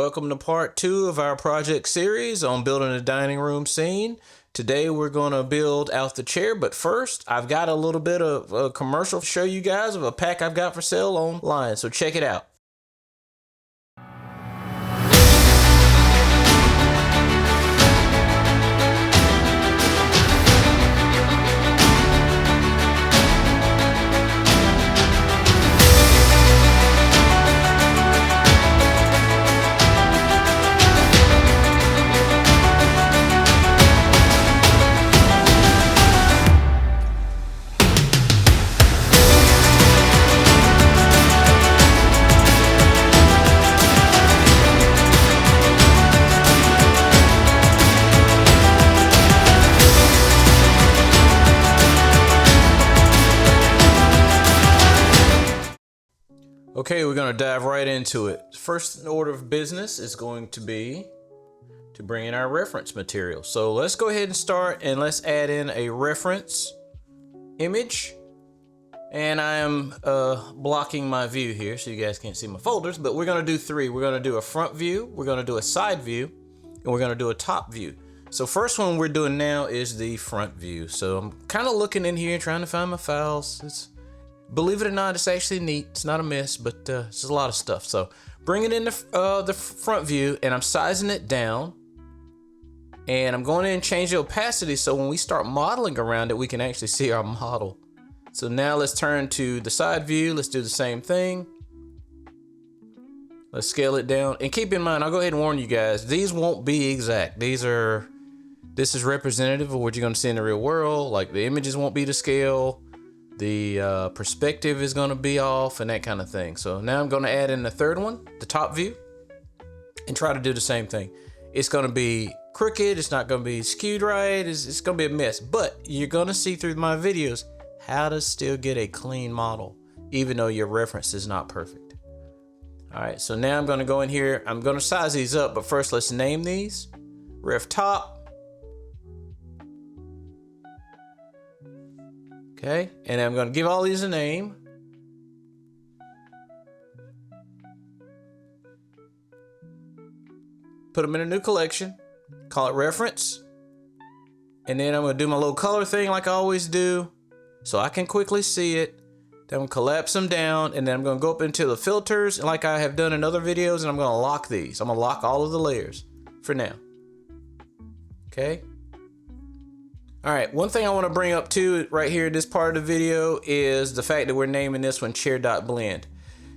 Welcome to part 2 of our project series on building a dining room scene. Today we're going to build out the chair, but first I've got a little bit of a commercial to show you guys of a pack I've got for sale online, so check it out. Okay, we're going to dive right into it. First order of business is going to be to bring in our reference material. So let's go ahead and start, and let's add in a reference image. And I am blocking my view here so you guys can't see my folders, but we're going to do 3. We're going to do a front view, we're going to do a side view, and we're going to do a top view. So first one we're doing now is the front view. So I'm kind of looking in here trying to find my files. Believe it or not, it's actually neat. It's not a mess, but it's a lot of stuff. So bring it in the front view, and I'm sizing it down. And I'm going in and change the opacity so when we start modeling around it, we can actually see our model. So now let's turn to the side view. Let's do the same thing. Let's scale it down. And keep in mind, I'll go ahead and warn you guys, these won't be exact. This is representative of what you're going to see in the real world. Like the images won't be to scale. The perspective is going to be off and that kind of thing. So now I'm going to add in the third one, the top view, and try to do the same thing. It's going to be crooked. It's not going to be skewed right. It's going to be a mess, but you're going to see through my videos how to still get a clean model, even though your reference is not perfect. All right, so now I'm going to go in here. I'm going to size these up, but first let's name these. Ref top. Okay, and I'm going to give all these a name. Put them in a new collection. Call it reference. And then I'm going to do my little color thing like I always do, so I can quickly see it. Then I'm going to collapse them down, and then I'm going to go up into the filters like I have done in other videos, and I'm going to lock these. I'm going to lock all of the layers for now. Okay. All right, one thing I want to bring up too right here in this part of the video is the fact that we're naming this one chair.blend.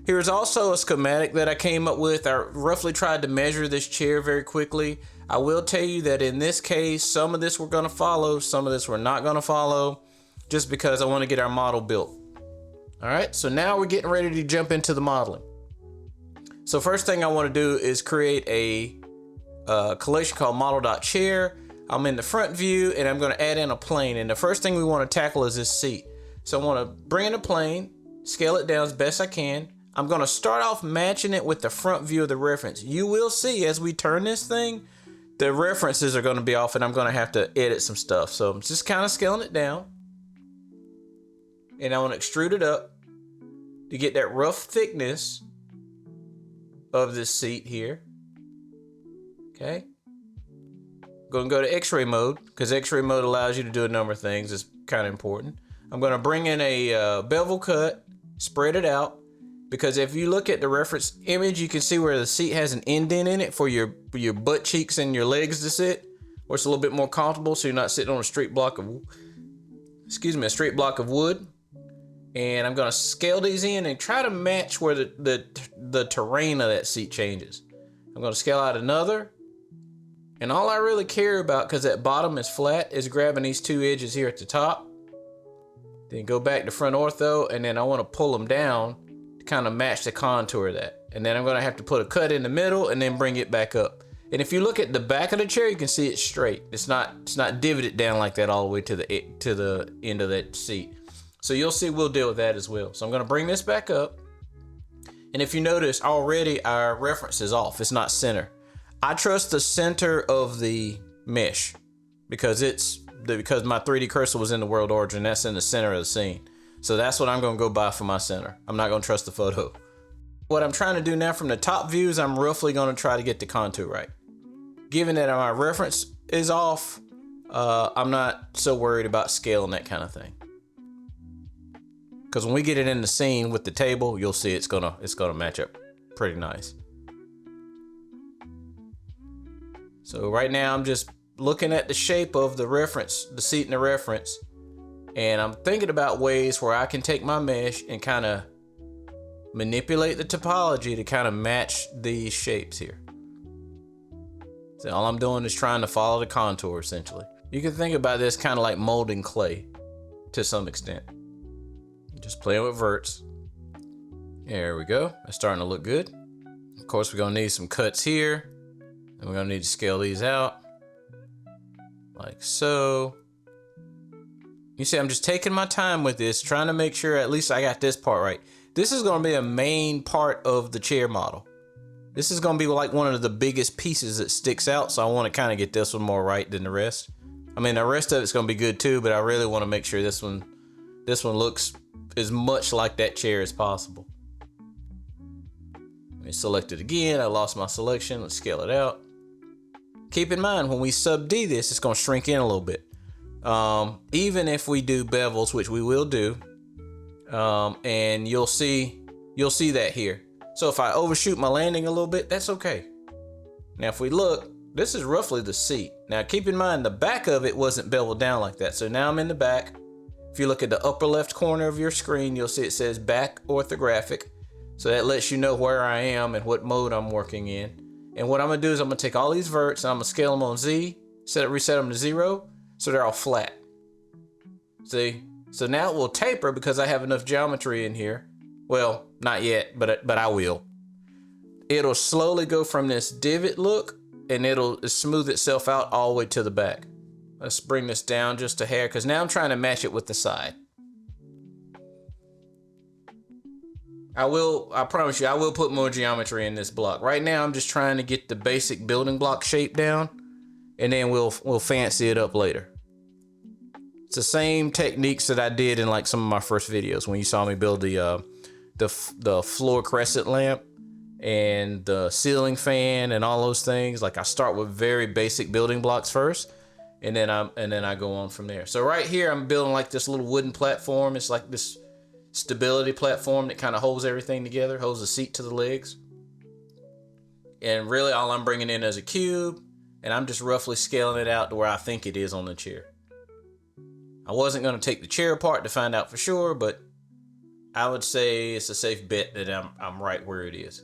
Here's also a schematic that I came up with. I roughly tried to measure this chair very quickly. I will tell you that in this case, some of this we're going to follow, some of this we're not going to follow, just because I want to get our model built. All right, so now we're getting ready to jump into the modeling. So first thing I want to do is create a collection called model.chair. I'm in the front view, and I'm going to add in a plane. And the first thing we want to tackle is this seat. So I want to bring in a plane, scale it down as best I can. I'm going to start off matching it with the front view of the reference. You will see as we turn this thing, the references are going to be off, and I'm going to have to edit some stuff. So I'm just kind of scaling it down. And I want to extrude it up to get that rough thickness of this seat here. Okay. Going to go to X-ray mode, because X-ray mode allows you to do a number of things. It's kind of important. I'm going to bring in a bevel cut, spread it out, because if you look at the reference image, you can see where the seat has an indent in it for your butt cheeks and your legs to sit, where it's a little bit more comfortable, so you're not sitting on a straight block of, wood. And I'm going to scale these in and try to match where the terrain of that seat changes. I'm going to scale out another. And all I really care about, because that bottom is flat, is grabbing these 2 edges here at the top. Then go back to front ortho, and then I want to pull them down to kind of match the contour of that. And then I'm going to have to put a cut in the middle and then bring it back up. And if you look at the back of the chair, you can see it's straight. It's not divoted down like that all the way to the end of that seat. So you'll see we'll deal with that as well. So I'm going to bring this back up. And if you notice, already our reference is off. It's not center. I trust the center of the mesh because my 3D cursor was in the world origin. That's in the center of the scene. So that's what I'm going to go by for my center. I'm not going to trust the photo. What I'm trying to do now from the top views, I'm roughly going to try to get the contour right. Given that my reference is off, I'm not so worried about scale and that kind of thing. Because when we get it in the scene with the table, you'll see it's gonna match up pretty nice. So right now I'm just looking at the shape of the reference, the seat in the reference, and I'm thinking about ways where I can take my mesh and kind of manipulate the topology to kind of match these shapes here. So all I'm doing is trying to follow the contour essentially. You can think about this kind of like molding clay to some extent. Just playing with verts. There we go. That's starting to look good. Of course, we're gonna need some cuts here. And we're gonna need to scale these out. Like so. You see, I'm just taking my time with this, trying to make sure at least I got this part right. This is gonna be a main part of the chair model. This is gonna be like one of the biggest pieces that sticks out, so I wanna kinda get this one more right than the rest. I mean, the rest of it's gonna be good too, but I really wanna make sure this one looks as much like that chair as possible. Let me select it again. I lost my selection. Let's scale it out. Keep in mind, when we sub D this, it's gonna shrink in a little bit. Even if we do bevels, which we will do, and you'll see that here. So if I overshoot my landing a little bit, that's okay. Now if we look, this is roughly the seat. Now keep in mind, the back of it wasn't beveled down like that. So now I'm in the back. If you look at the upper left corner of your screen, you'll see it says back orthographic. So that lets you know where I am and what mode I'm working in. And what I'm gonna do is I'm gonna take all these verts and I'm gonna scale them on Z, reset them to 0, so they're all flat. See? So now it will taper because I have enough geometry in here. Well, not yet, but I will. It'll slowly go from this divot look and it'll smooth itself out all the way to the back. Let's bring this down just a hair because now I'm trying to match it with the side. I promise you, I will put more geometry in this block. Right now, I'm just trying to get the basic building block shape down, and then we'll fancy it up later. It's the same techniques that I did in like some of my first videos when you saw me build the floor crescent lamp and the ceiling fan and all those things. Like I start with very basic building blocks first, and then I go on from there. So right here, I'm building like this little wooden platform. It's like this stability platform that kind of holds everything together, holds the seat to the legs. And really all I'm bringing in is a cube, and I'm just roughly scaling it out to where I think it is on the chair. I wasn't going to take the chair apart to find out for sure, but I would say it's a safe bet that I'm right where it is.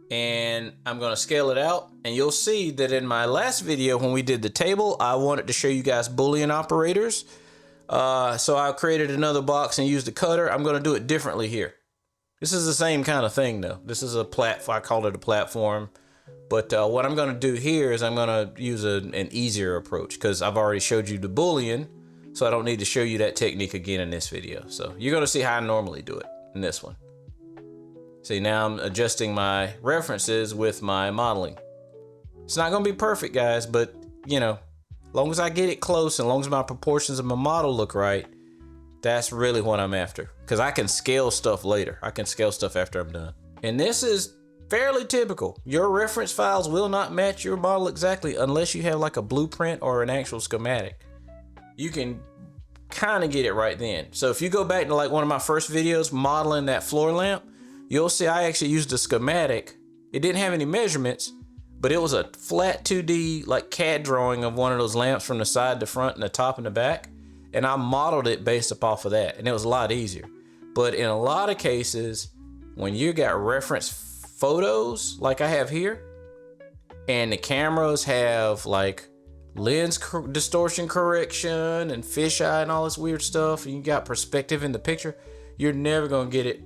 And I'm gonna scale it out, and you'll see that in my last video when we did the table, I wanted to show you guys Boolean operators. So I created another box and used a cutter. I'm gonna do it differently here. This is the same kind of thing though. This is a platform, I called it a platform. But what I'm gonna do here is I'm gonna use an easier approach because I've already showed you the Boolean, so I don't need to show you that technique again in this video. So you're gonna see how I normally do it in this one. See, now I'm adjusting my references with my modeling. It's not gonna be perfect, guys, but you know, as long as I get it close and as long as my proportions of my model look right, that's really what I'm after. Because I can scale stuff later. I can scale stuff after I'm done. And this is fairly typical. Your reference files will not match your model exactly unless you have like a blueprint or an actual schematic. You can kind of get it right then. So if you go back to like one of my first videos modeling that floor lamp, you'll see I actually used a schematic. It didn't have any measurements, but it was a flat 2D like CAD drawing of one of those lamps from the side to front and the top and the back. And I modeled it based off of that, and it was a lot easier. But in a lot of cases, when you got reference photos like I have here, and the cameras have like lens distortion correction and fisheye and all this weird stuff, and you got perspective in the picture, you're never gonna get it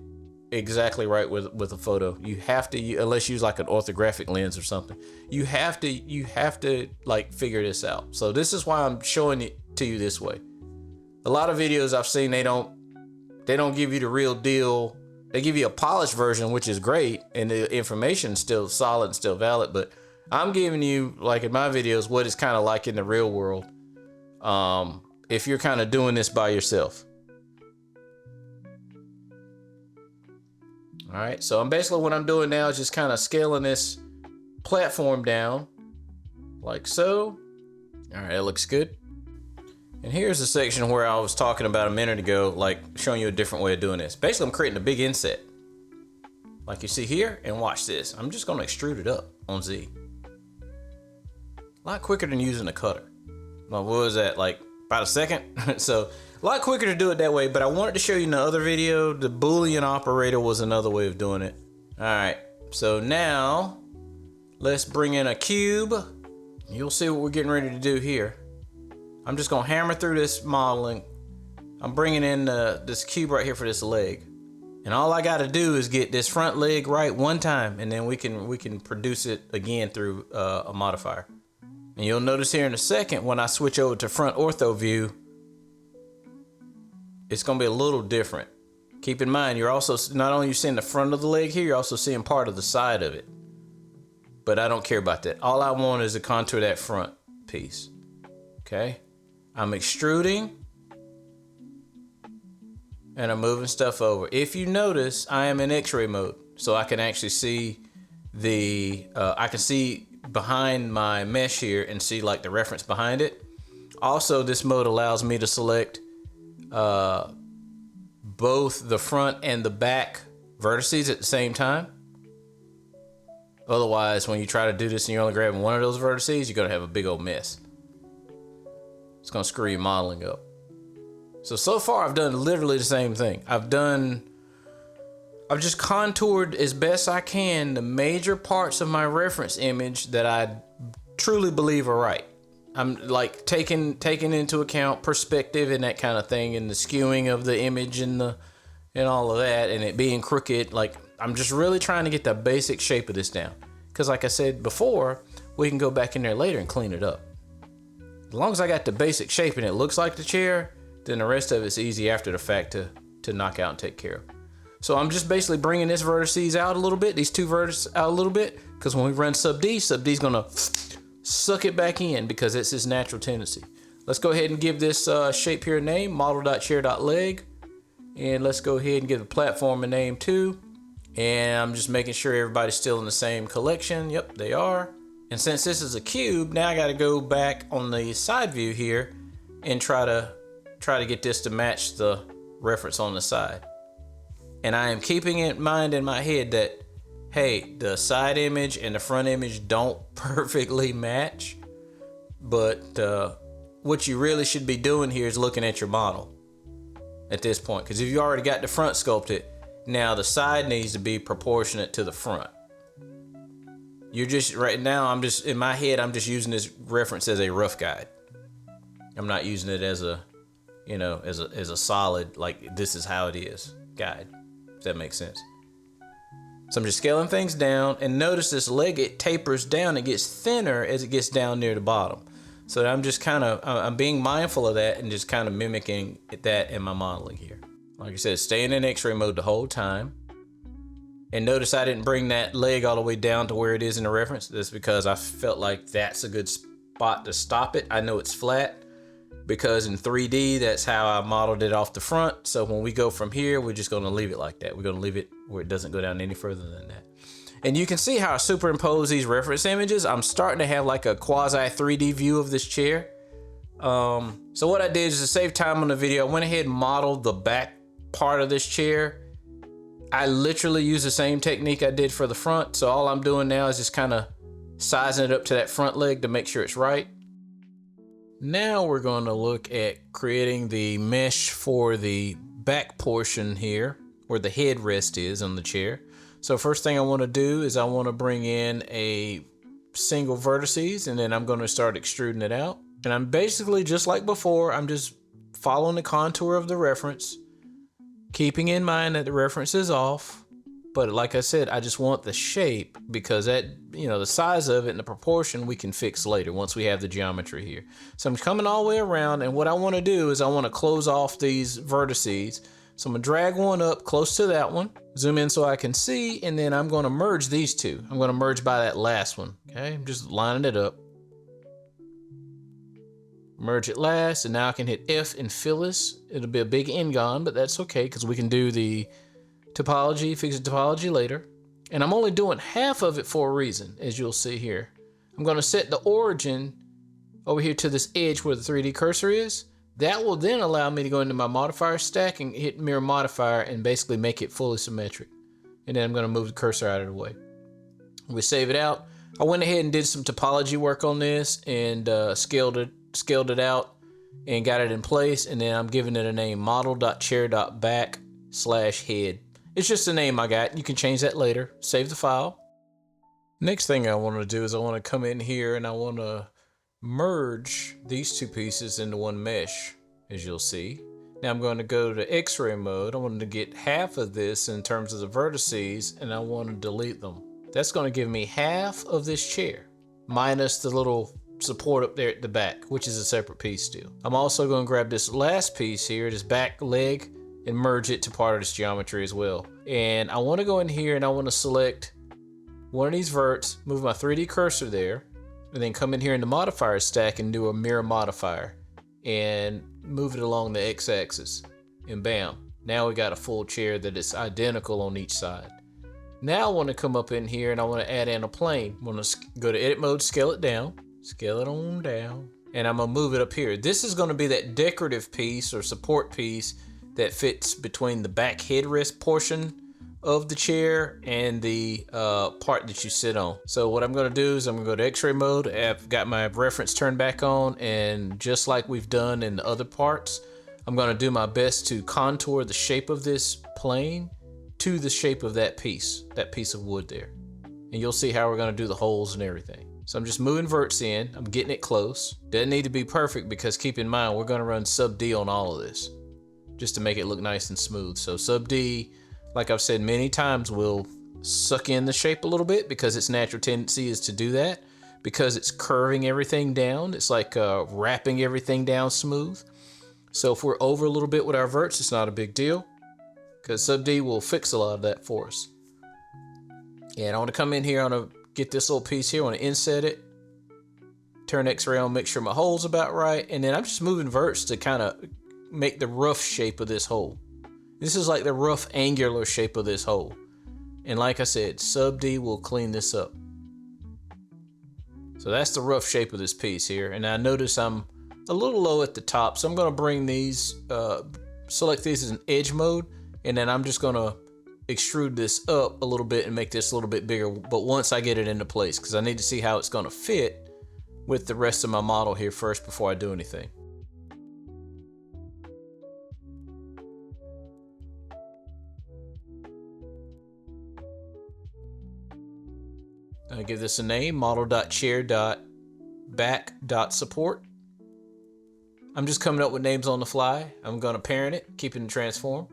exactly right with a photo. You have to, unless you use like an orthographic lens or something, you have to like figure this out. So this is why I'm showing it to you this way. A lot of videos I've seen, they don't give you the real deal. They give you a polished version, which is great, and the information is still solid and still valid, but I'm giving you, like in my videos, what it's kind of like in the real world. if you're kind of doing this by yourself. All right, so what I'm doing now is just kind of scaling this platform down like so. All right, that looks good. And here's the section where I was talking about a minute ago, like showing you a different way of doing this. Basically, I'm creating a big inset, like you see here, and watch this. I'm just gonna extrude it up on Z. A lot quicker than using a cutter. Well, what was that, like about a second? So a lot quicker to do it that way, but I wanted to show you in the other video, the Boolean operator was another way of doing it. All right, so now let's bring in a cube. You'll see what we're getting ready to do here. I'm just gonna hammer through this modeling. I'm bringing in this cube right here for this leg. And all I gotta do is get this front leg right one time, and then we can produce it again through a modifier. And you'll notice here in a second, when I switch over to front ortho view, it's gonna be a little different. Keep in mind, you're also, not only you seeing the front of the leg here, you're also seeing part of the side of it. But I don't care about that. All I want is to contour that front piece, okay? I'm extruding, and I'm moving stuff over. If you notice, I am in X-ray mode, so I can actually see I can see behind my mesh here and see like the reference behind it. Also, this mode allows me to select both the front and the back vertices at the same time. Otherwise, when you try to do this and you're only grabbing one of those vertices, you're gonna have a big old mess. It's gonna screw your modeling up. So far I've done literally the same thing. I've just contoured as best I can the major parts of my reference image that I truly believe are right. I'm like taking into account perspective and that kind of thing, and the skewing of the image and all of that, and it being crooked. Like, I'm just really trying to get the basic shape of this down. Because like I said before, we can go back in there later and clean it up. As long as I got the basic shape and it looks like the chair, then the rest of it's easy after the fact to knock out and take care of. So I'm just basically bringing this vertices out a little bit, these two vertices out a little bit, because when we run sub D's gonna suck it back in because it's his natural tendency. Let's go ahead and give this shape here a name, model.chair.leg. And let's go ahead and give the platform a name too. And I'm just making sure everybody's still in the same collection. Yep, they are. And since this is a cube, now I gotta go back on the side view here and try to get this to match the reference on the side. And I am keeping in mind in my head that, hey, the side image and the front image don't perfectly match, but what you really should be doing here is looking at your model at this point. Because if you already got the front sculpted, now the side needs to be proportionate to the front. You're just, right now, I'm just, in my head, I'm just using this reference as a rough guide. I'm not using it as a, you know, as a solid, like, this is how it is guide, if that makes sense. So I'm just scaling things down, and notice this leg, it tapers down, it gets thinner as it gets down near the bottom. So I'm just kind of, I'm being mindful of that and just kind of mimicking that in my modeling here. Like I said, staying in X-ray mode the whole time. And notice I didn't bring that leg all the way down to where it is in the reference. That's because I felt like that's a good spot to stop it. I know it's flat because in 3D, that's how I modeled it off the front. So when we go from here, we're just gonna leave it like that. We're gonna leave it where it doesn't go down any further than that. And you can see how I superimpose these reference images. I'm starting to have like a quasi 3D view of this chair. So what I did is to save time on the video, I went ahead and modeled the back part of this chair. I literally use the same technique I did for the front. So all I'm doing now is just kind of sizing it up to that front leg to make sure it's right. Now we're going to look at creating the mesh for the back portion here, where the headrest is on the chair. So first thing I want to do is I want to bring in a single vertices, and then I'm going to start extruding it out. And I'm basically just like before, I'm just following the contour of the reference, keeping in mind that the reference is off. But like I said, I just want the shape, because that, you know, the size of it and the proportion we can fix later once we have the geometry here. So I'm coming all the way around, and what I want to do is I want to close off these vertices. So I'm gonna drag one up close to that one, zoom in so I can see, and then I'm gonna merge these two. I'm gonna merge by that last one, okay? I'm just lining it up. Merge it last, and now I can hit F and fill this. It'll be a big N-gon, but that's okay because we can do the topology, fix the topology later. And I'm only doing half of it for a reason, as you'll see here. I'm going to set the origin over here to this edge where the 3D cursor is. That will then allow me to go into my modifier stack and hit mirror modifier and basically make it fully symmetric. And then I'm going to move the cursor out of the way. We save it out. I went ahead and did some topology work on this and scaled it out and got it in place. And then I'm giving it a name, model.chair.back/head. It's just a name I got. You can change that later. Save the file. Next thing I want to do is I want to come in here and I want to merge these two pieces into one mesh, as you'll see. Now I'm going to go to X-ray mode. I want to get half of this in terms of the vertices, and I want to delete them. That's going to give me half of this chair, minus the little support up there at the back, which is a separate piece still. I'm also going to grab this last piece here, this back leg, and merge it to part of this geometry as well. And I want to go in here and I want to select one of these verts, move my 3D cursor there, and then come in here in the modifier stack and do a mirror modifier and move it along the x-axis. And bam, now we got a full chair that is identical on each side. Now I want to come up in here and I want to add in a plane. I'm going to go to edit mode, scale it down, scale it on down, and I'm going to move it up here. This is going to be that decorative piece or support piece that fits between the back headrest portion of the chair and the part that you sit on. So what I'm going to do is I'm going to go to X-ray mode. I've got my reference turned back on, and just like we've done in the other parts, I'm going to do my best to contour the shape of this plane to the shape of that piece of wood there. And you'll see how we're going to do the holes and everything. So I'm just moving verts in. I'm getting it close. Doesn't need to be perfect because keep in mind we're going to run sub D on all of this just to make it look nice and smooth. So sub D, like I've said many times, will suck in the shape a little bit because its natural tendency is to do that because it's curving everything down. It's like wrapping everything down smooth. So if we're over a little bit with our verts, it's not a big deal because sub D will fix a lot of that for us. And I want to come in here, I want to get this little piece here, I want to inset it, turn X-ray on, make sure my hole's about right, and then I'm just moving verts to kind of make the rough shape of this hole. This is like the rough angular shape of this hole. And like I said, sub D will clean this up. So that's the rough shape of this piece here. And I notice I'm a little low at the top, so I'm going to bring these, select these as an edge mode, and then I'm just going to extrude this up a little bit and make this a little bit bigger, but once I get it into place, because I need to see how it's going to fit with the rest of my model here first before I do anything. I give this a name, model.chair.back.support. I'm just coming up with names on the fly. I'm going to parent it, keeping the transform.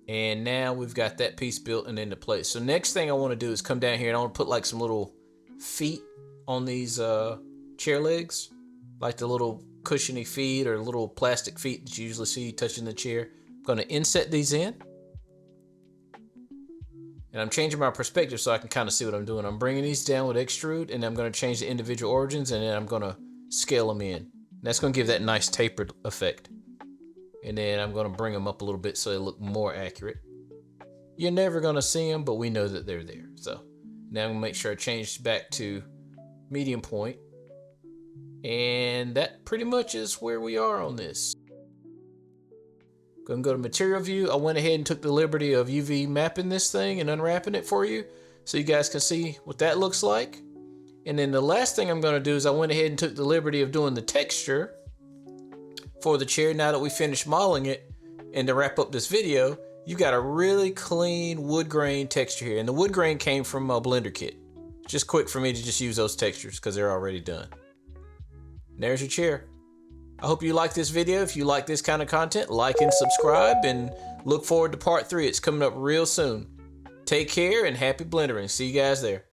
And now we've got that piece built and into place. So next thing I want to do is come down here and I want to put like some little feet on these chair legs, like the little cushiony feet or little plastic feet that you usually see touching the chair. I'm going to inset these in. And I'm changing my perspective so I can kind of see what I'm doing. I'm bringing these down with extrude, and I'm going to change the individual origins, and then I'm going to scale them in. And that's going to give that nice tapered effect. And then I'm going to bring them up a little bit so they look more accurate. You're never going to see them, but we know that they're there. So now I'm going to make sure I change back to medium point. And that pretty much is where we are on this. Going to go to material view. I went ahead and took the liberty of UV mapping this thing and unwrapping it for you so you guys can see what that looks like. And then the last thing I'm going to do is I went ahead and took the liberty of doing the texture for the chair. Now that we finished modeling it, and to wrap up this video, you got a really clean wood grain texture here. And the wood grain came from a Blender kit. It's just quick for me to just use those textures because they're already done. And there's your chair. I hope you like this video. If you like this kind of content, like and subscribe, and look forward to part 3. It's coming up real soon. Take care and happy blendering. See you guys there.